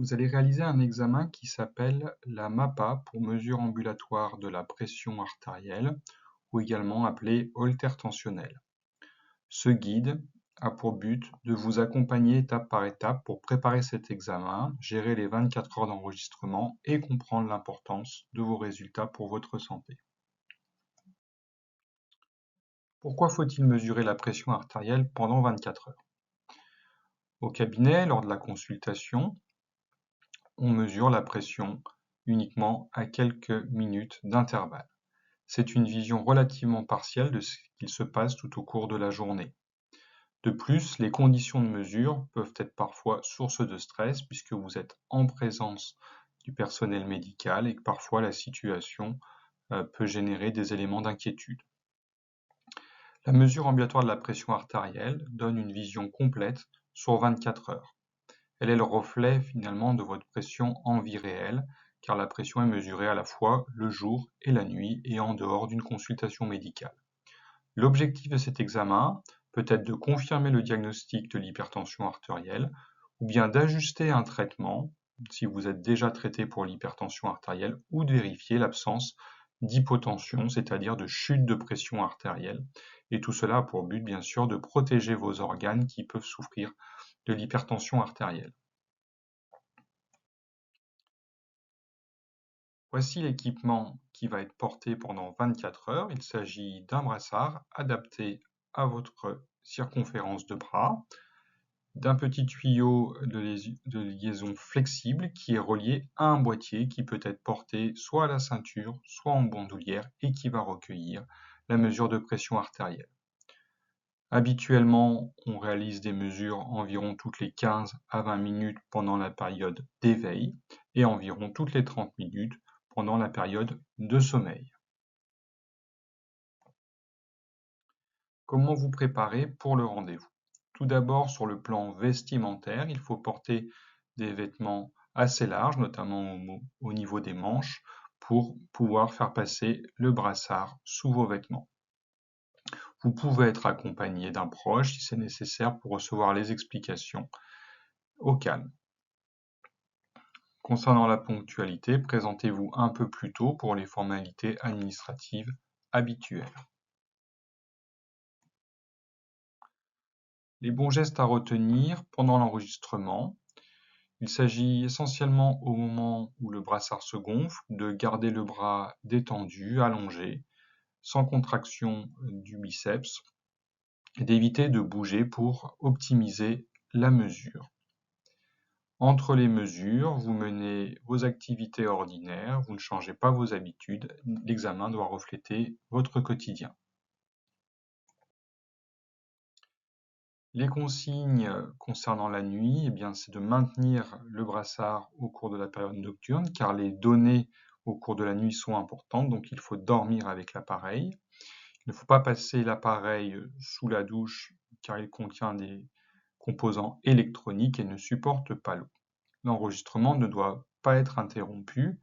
Vous allez réaliser un examen qui s'appelle la MAPA pour mesure ambulatoire de la pression artérielle, ou également appelé holter tensionnel. Ce guide a pour but de vous accompagner étape par étape pour préparer cet examen, gérer les 24 heures d'enregistrement et comprendre l'importance de vos résultats pour votre santé. Pourquoi faut-il mesurer la pression artérielle pendant 24 heures? Au cabinet, lors de la consultation, on mesure la pression uniquement à quelques minutes d'intervalle. C'est une vision relativement partielle de ce qu'il se passe tout au cours de la journée. De plus, les conditions de mesure peuvent être parfois source de stress puisque vous êtes en présence du personnel médical et que parfois la situation peut générer des éléments d'inquiétude. La mesure ambulatoire de la pression artérielle donne une vision complète sur 24 heures. Elle est le reflet finalement de votre pression en vie réelle, car la pression est mesurée à la fois le jour et la nuit et en dehors d'une consultation médicale. L'objectif de cet examen peut être de confirmer le diagnostic de l'hypertension artérielle ou bien d'ajuster un traitement si vous êtes déjà traité pour l'hypertension artérielle ou de vérifier l'absence d'hypotension, c'est-à-dire de chute de pression artérielle. Et tout cela a pour but bien sûr de protéger vos organes qui peuvent souffrir de l'hypertension artérielle. Voici l'équipement qui va être porté pendant 24 heures. Il s'agit d'un brassard adapté à votre circonférence de bras, d'un petit tuyau de liaison flexible qui est relié à un boîtier qui peut être porté soit à la ceinture, soit en bandoulière et qui va recueillir la mesure de pression artérielle. Habituellement, on réalise des mesures environ toutes les 15 à 20 minutes pendant la période d'éveil et environ toutes les 30 minutes pendant la période de sommeil. Comment vous préparer pour le rendez-vous? Tout d'abord, sur le plan vestimentaire, il faut porter des vêtements assez larges, notamment au niveau des manches, pour pouvoir faire passer le brassard sous vos vêtements. Vous pouvez être accompagné d'un proche si c'est nécessaire pour recevoir les explications au calme. Concernant la ponctualité, présentez-vous un peu plus tôt pour les formalités administratives habituelles. Les bons gestes à retenir pendant l'enregistrement. Il s'agit essentiellement au moment où le brassard se gonfle de garder le bras détendu, allongé, sans contraction du biceps et d'éviter de bouger pour optimiser la mesure. Entre les mesures, vous menez vos activités ordinaires, vous ne changez pas vos habitudes, l'examen doit refléter votre quotidien. Les consignes concernant la nuit, c'est de maintenir le brassard au cours de la période nocturne, car les données au cours de la nuit sont importantes, donc il faut dormir avec l'appareil. Il ne faut pas passer l'appareil sous la douche, car il contient des composants électroniques et ne supporte pas l'eau. L'enregistrement ne doit pas être interrompu,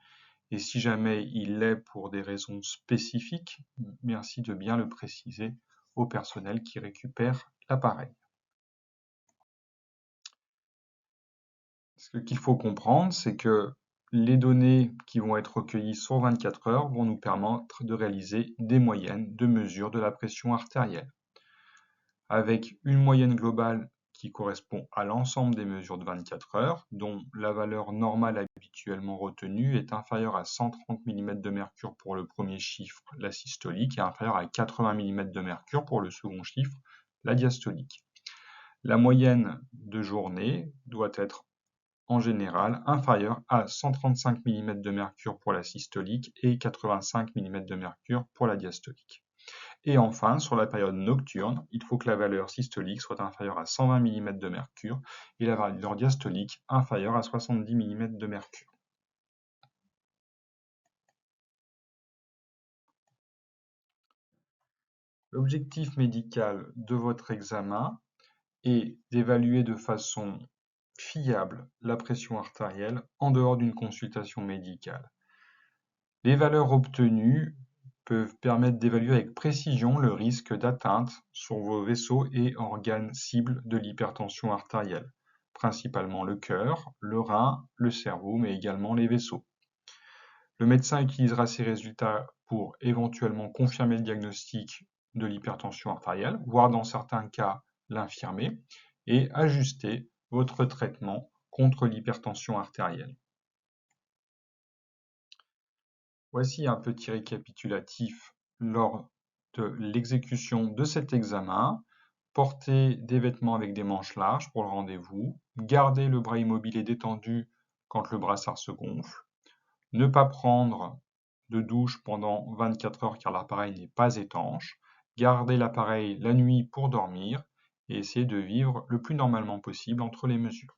et si jamais il l'est pour des raisons spécifiques, merci de bien le préciser au personnel qui récupère l'appareil. Ce qu'il faut comprendre, c'est que les données qui vont être recueillies sur 24 heures vont nous permettre de réaliser des moyennes de mesure de la pression artérielle. Avec une moyenne globale qui correspond à l'ensemble des mesures de 24 heures, dont la valeur normale habituellement retenue est inférieure à 130 mm de mercure pour le premier chiffre, la systolique, et inférieure à 80 mm de mercure pour le second chiffre, la diastolique. La moyenne de journée doit être en général inférieur à 135 mm de mercure pour la systolique et 85 mm de mercure pour la diastolique. Et enfin, sur la période nocturne, il faut que la valeur systolique soit inférieure à 120 mm de mercure et la valeur diastolique inférieure à 70 mm de mercure. L'objectif médical de votre examen est d'évaluer de façon fiable la pression artérielle en dehors d'une consultation médicale. Les valeurs obtenues peuvent permettre d'évaluer avec précision le risque d'atteinte sur vos vaisseaux et organes cibles de l'hypertension artérielle. principalement le cœur, le rein, le cerveau, mais également les vaisseaux. Le médecin utilisera ces résultats pour éventuellement confirmer le diagnostic de l'hypertension artérielle, voire dans certains cas l'infirmer, et ajuster votre traitement contre l'hypertension artérielle. Voici un petit récapitulatif lors de l'exécution de cet examen. Portez des vêtements avec des manches larges pour le rendez-vous. Gardez le bras immobile et détendu quand le brassard se gonfle. Ne pas prendre de douche pendant 24 heures car l'appareil n'est pas étanche. Gardez l'appareil la nuit pour dormir et essayez de vivre le plus normalement possible entre les mesures.